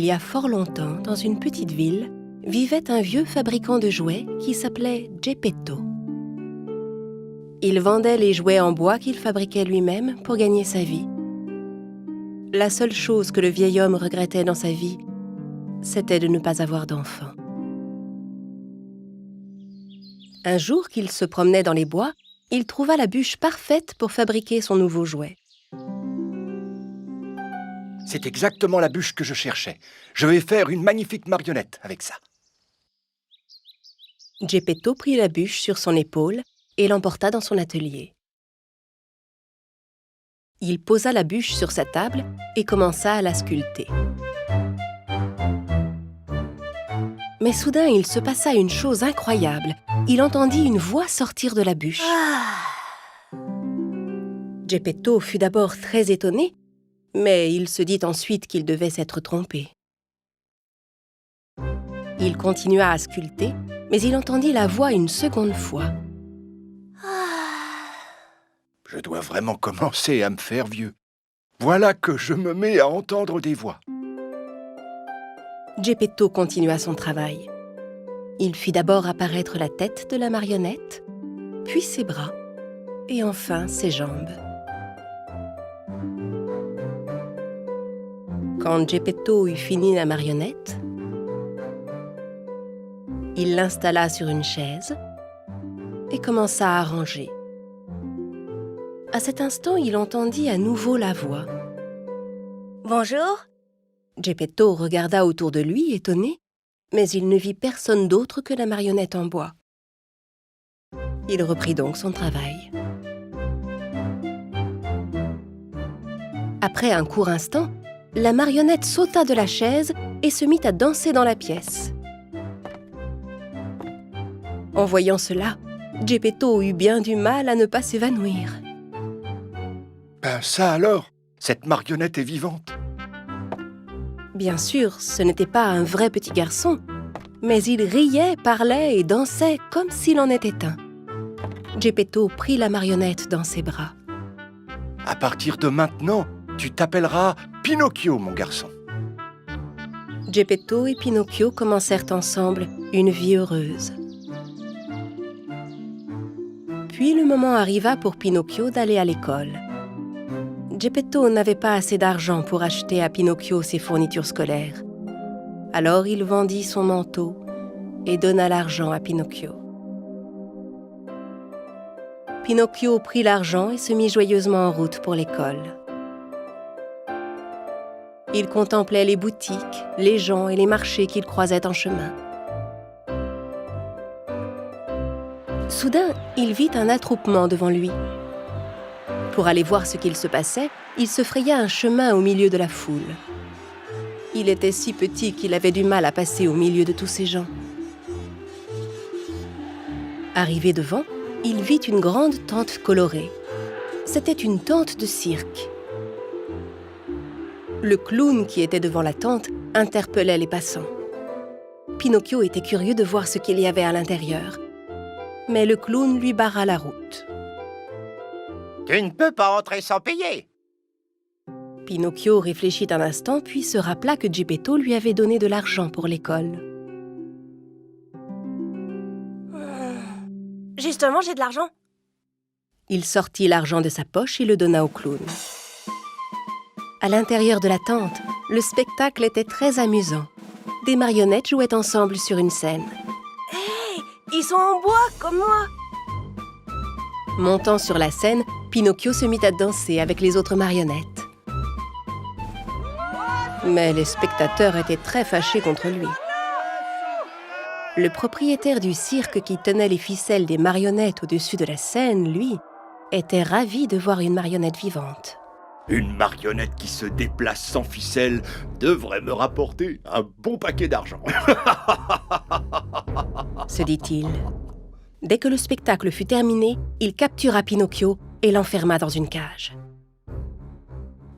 Il y a fort longtemps, dans une petite ville, vivait un vieux fabricant de jouets qui s'appelait Geppetto. Il vendait les jouets en bois qu'il fabriquait lui-même pour gagner sa vie. La seule chose que le vieil homme regrettait dans sa vie, c'était de ne pas avoir d'enfant. Un jour qu'il se promenait dans les bois, il trouva la bûche parfaite pour fabriquer son nouveau jouet. C'est exactement la bûche que je cherchais. Je vais faire une magnifique marionnette avec ça. Geppetto prit la bûche sur son épaule et l'emporta dans son atelier. Il posa la bûche sur sa table et commença à la sculpter. Mais soudain, il se passa une chose incroyable. Il entendit une voix sortir de la bûche. Geppetto fut d'abord très étonné, mais il se dit ensuite qu'il devait s'être trompé. Il continua à sculpter, mais il entendit la voix une seconde fois. Je dois vraiment commencer à me faire vieux. Voilà que je me mets à entendre des voix. Geppetto continua son travail. Il fit d'abord apparaître la tête de la marionnette, puis ses bras, et enfin ses jambes. Quand Geppetto eut fini la marionnette, il l'installa sur une chaise et commença à arranger. À cet instant, il entendit à nouveau la voix. « Bonjour !» Geppetto regarda autour de lui, étonné, mais il ne vit personne d'autre que la marionnette en bois. Il reprit donc son travail. Après un court instant, la marionnette sauta de la chaise et se mit à danser dans la pièce. En voyant cela, Geppetto eut bien du mal à ne pas s'évanouir. Ben ça alors, cette marionnette est vivante. Bien sûr, ce n'était pas un vrai petit garçon, mais il riait, parlait et dansait comme s'il en était un. Geppetto prit la marionnette dans ses bras. À partir de maintenant, tu t'appelleras Pinocchio, mon garçon. Geppetto et Pinocchio commencèrent ensemble une vie heureuse. Puis le moment arriva pour Pinocchio d'aller à l'école. Geppetto n'avait pas assez d'argent pour acheter à Pinocchio ses fournitures scolaires. Alors il vendit son manteau et donna l'argent à Pinocchio. Pinocchio prit l'argent et se mit joyeusement en route pour l'école. Il contemplait les boutiques, les gens et les marchés qu'il croisait en chemin. Soudain, il vit un attroupement devant lui. Pour aller voir ce qu'il se passait, il se fraya un chemin au milieu de la foule. Il était si petit qu'il avait du mal à passer au milieu de tous ces gens. Arrivé devant, il vit une grande tente colorée. C'était une tente de cirque. Le clown qui était devant la tente interpellait les passants. Pinocchio était curieux de voir ce qu'il y avait à l'intérieur. Mais le clown lui barra la route. Tu ne peux pas entrer sans payer. Pinocchio réfléchit un instant, puis se rappela que Geppetto lui avait donné de l'argent pour l'école. Justement, j'ai de l'argent. Il sortit l'argent de sa poche et le donna au clown. À l'intérieur de la tente, le spectacle était très amusant. Des marionnettes jouaient ensemble sur une scène. Hey, ils sont en bois, comme moi. Montant sur la scène, Pinocchio se mit à danser avec les autres marionnettes. Mais les spectateurs étaient très fâchés contre lui. Le propriétaire du cirque qui tenait les ficelles des marionnettes au-dessus de la scène, lui, était ravi de voir une marionnette vivante. Une marionnette qui se déplace sans ficelle devrait me rapporter un bon paquet d'argent. Se dit-il. Dès que le spectacle fut terminé, il captura Pinocchio et l'enferma dans une cage.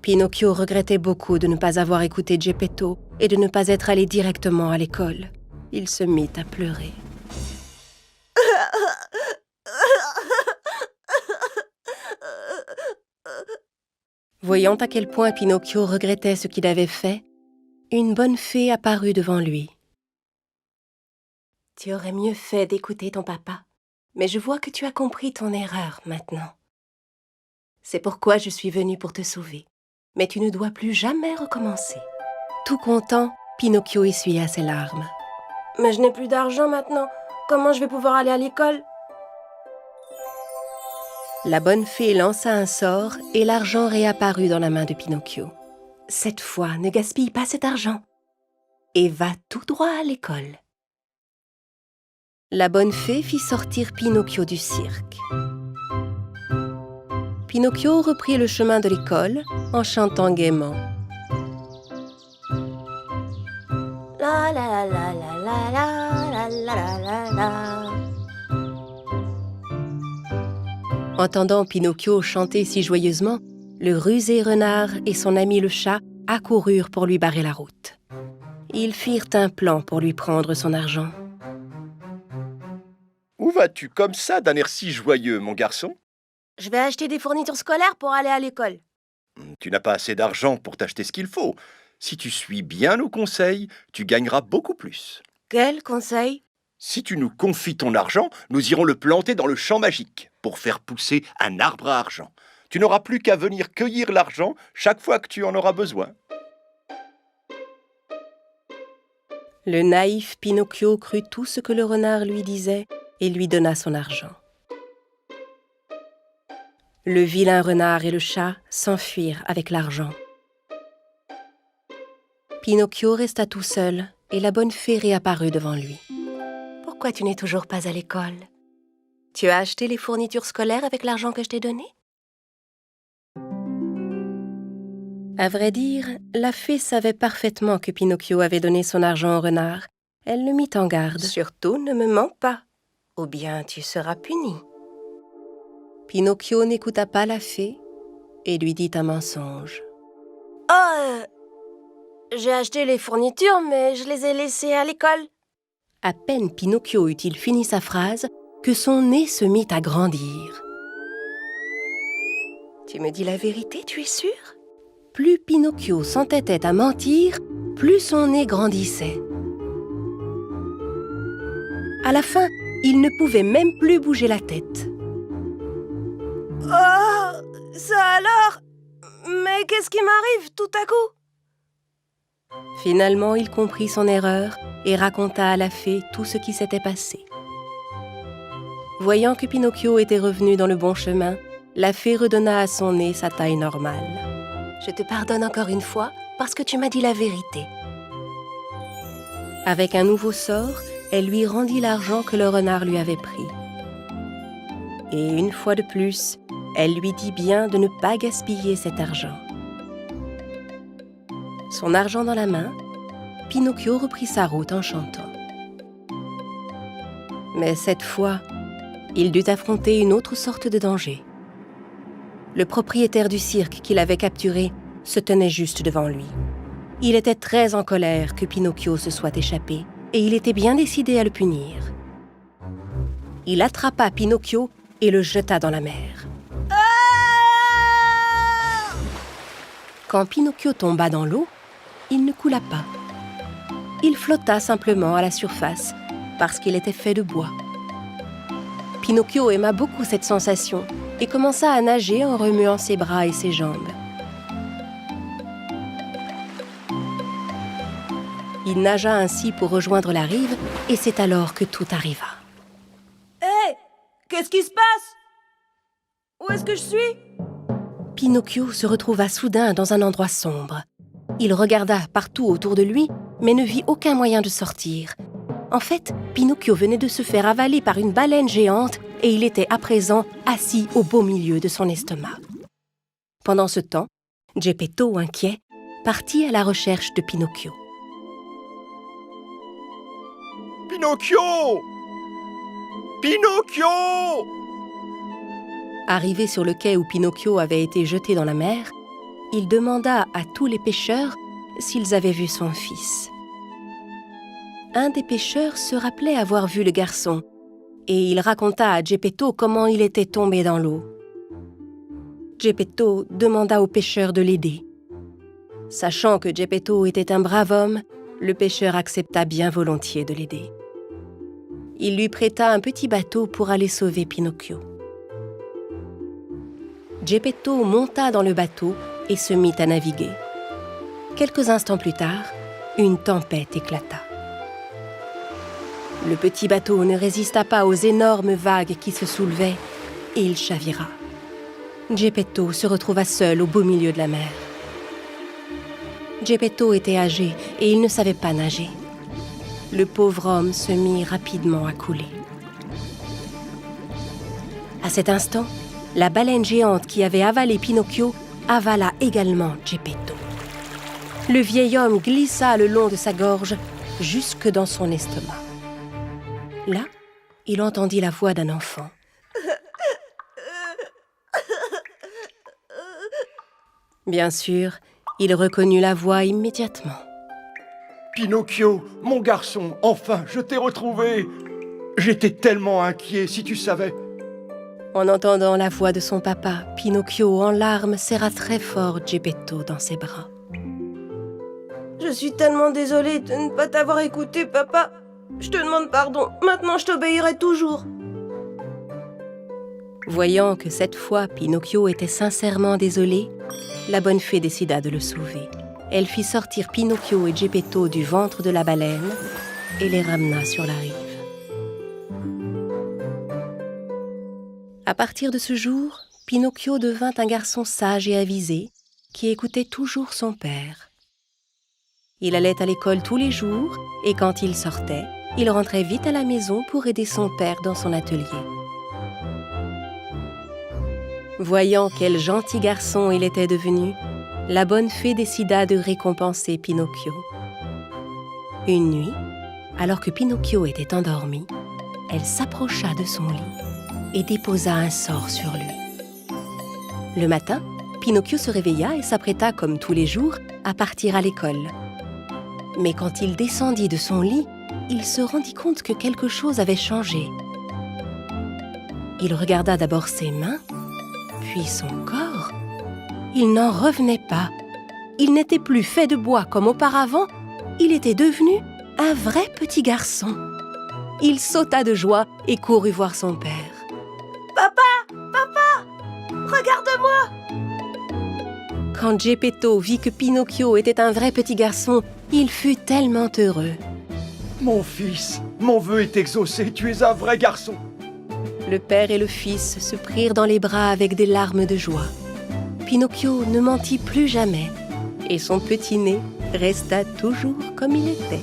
Pinocchio regrettait beaucoup de ne pas avoir écouté Geppetto et de ne pas être allé directement à l'école. Il se mit à pleurer. Voyant à quel point Pinocchio regrettait ce qu'il avait fait, une bonne fée apparut devant lui. « Tu aurais mieux fait d'écouter ton papa, mais je vois que tu as compris ton erreur maintenant. C'est pourquoi je suis venue pour te sauver, mais tu ne dois plus jamais recommencer. » Tout content, Pinocchio essuya ses larmes. « Mais je n'ai plus d'argent maintenant. Comment je vais pouvoir aller à l'école ?» La bonne fée lança un sort et l'argent réapparut dans la main de Pinocchio. « Cette fois, ne gaspille pas cet argent et va tout droit à l'école. » La bonne fée fit sortir Pinocchio du cirque. Pinocchio reprit le chemin de l'école en chantant gaiement. La la la la la la la la la la. Entendant Pinocchio chanter si joyeusement, le rusé renard et son ami le chat accoururent pour lui barrer la route. Ils firent un plan pour lui prendre son argent. Où vas-tu comme ça d'un air si joyeux, mon garçon? Je vais acheter des fournitures scolaires pour aller à l'école. Tu n'as pas assez d'argent pour t'acheter ce qu'il faut. Si tu suis bien nos conseils, tu gagneras beaucoup plus. Quel conseil? Si tu nous confies ton argent, nous irons le planter dans le champ magique pour faire pousser un arbre à argent. Tu n'auras plus qu'à venir cueillir l'argent chaque fois que tu en auras besoin. Le naïf Pinocchio crut tout ce que le renard lui disait et lui donna son argent. Le vilain renard et le chat s'enfuirent avec l'argent. Pinocchio resta tout seul et la bonne fée réapparut devant lui. « Pourquoi tu n'es toujours pas à l'école? Tu as acheté les fournitures scolaires avec l'argent que je t'ai donné ?» À vrai dire, la fée savait parfaitement que Pinocchio avait donné son argent au renard. Elle le mit en garde. « Surtout, ne me mens pas, ou bien tu seras puni. » Pinocchio n'écouta pas la fée et lui dit un mensonge. « Oh, j'ai acheté les fournitures, mais je les ai laissées à l'école. » À peine Pinocchio eut-il fini sa phrase que son nez se mit à grandir. « Tu me dis la vérité, tu es sûr ?» Plus Pinocchio s'entêtait à mentir, plus son nez grandissait. À la fin, il ne pouvait même plus bouger la tête. « Oh, ça alors? Mais qu'est-ce qui m'arrive tout à coup? » Finalement, il comprit son erreur et raconta à la fée tout ce qui s'était passé. Voyant que Pinocchio était revenu dans le bon chemin, la fée redonna à son nez sa taille normale. « Je te pardonne encore une fois parce que tu m'as dit la vérité. » Avec un nouveau sort, elle lui rendit l'argent que le renard lui avait pris. Et une fois de plus, elle lui dit bien de ne pas gaspiller cet argent. Son argent dans la main, Pinocchio reprit sa route en chantant. Mais cette fois, il dut affronter une autre sorte de danger. Le propriétaire du cirque qui l'avait capturé se tenait juste devant lui. Il était très en colère que Pinocchio se soit échappé et il était bien décidé à le punir. Il attrapa Pinocchio et le jeta dans la mer. Quand Pinocchio tomba dans l'eau, il ne coula pas. Il flotta simplement à la surface parce qu'il était fait de bois. Pinocchio aima beaucoup cette sensation et commença à nager en remuant ses bras et ses jambes. Il nagea ainsi pour rejoindre la rive et c'est alors que tout arriva. Hé, qu'est-ce qui se passe? Où est-ce que je suis? Pinocchio se retrouva soudain dans un endroit sombre. Il regarda partout autour de lui, mais ne vit aucun moyen de sortir. En fait, Pinocchio venait de se faire avaler par une baleine géante et il était à présent assis au beau milieu de son estomac. Pendant ce temps, Geppetto, inquiet, partit à la recherche de Pinocchio. Pinocchio! Pinocchio! Arrivé sur le quai où Pinocchio avait été jeté dans la mer, il demanda à tous les pêcheurs s'ils avaient vu son fils. Un des pêcheurs se rappelait avoir vu le garçon et il raconta à Geppetto comment il était tombé dans l'eau. Geppetto demanda au pêcheur de l'aider. Sachant que Geppetto était un brave homme, le pêcheur accepta bien volontiers de l'aider. Il lui prêta un petit bateau pour aller sauver Pinocchio. Geppetto monta dans le bateau et se mit à naviguer. Quelques instants plus tard, une tempête éclata. Le petit bateau ne résista pas aux énormes vagues qui se soulevaient et il chavira. Geppetto se retrouva seul au beau milieu de la mer. Geppetto était âgé et il ne savait pas nager. Le pauvre homme se mit rapidement à couler. À cet instant, la baleine géante qui avait avalé Pinocchio avala également Geppetto. Le vieil homme glissa le long de sa gorge jusque dans son estomac. Là, il entendit la voix d'un enfant. Bien sûr, il reconnut la voix immédiatement. Pinocchio, mon garçon, enfin, je t'ai retrouvé. J'étais tellement inquiet, si tu savais. En entendant la voix de son papa, Pinocchio, en larmes, serra très fort Geppetto dans ses bras. Je suis tellement désolée de ne pas t'avoir écouté, papa. Je te demande pardon. Maintenant, je t'obéirai toujours. Voyant que cette fois Pinocchio était sincèrement désolé, la bonne fée décida de le sauver. Elle fit sortir Pinocchio et Geppetto du ventre de la baleine et les ramena sur la rive. À partir de ce jour, Pinocchio devint un garçon sage et avisé qui écoutait toujours son père. Il allait à l'école tous les jours et quand il sortait, il rentrait vite à la maison pour aider son père dans son atelier. Voyant quel gentil garçon il était devenu, la bonne fée décida de récompenser Pinocchio. Une nuit, alors que Pinocchio était endormi, elle s'approcha de son lit et déposa un sort sur lui. Le matin, Pinocchio se réveilla et s'apprêta, comme tous les jours, à partir à l'école. Mais quand il descendit de son lit, il se rendit compte que quelque chose avait changé. Il regarda d'abord ses mains, puis son corps. Il n'en revenait pas. Il n'était plus fait de bois comme auparavant. Il était devenu un vrai petit garçon. Il sauta de joie et courut voir son père. Regarde-moi! Quand Geppetto vit que Pinocchio était un vrai petit garçon, il fut tellement heureux. Mon fils, mon vœu est exaucé, tu es un vrai garçon. Le père et le fils se prirent dans les bras avec des larmes de joie. Pinocchio ne mentit plus jamais et son petit nez resta toujours comme il était.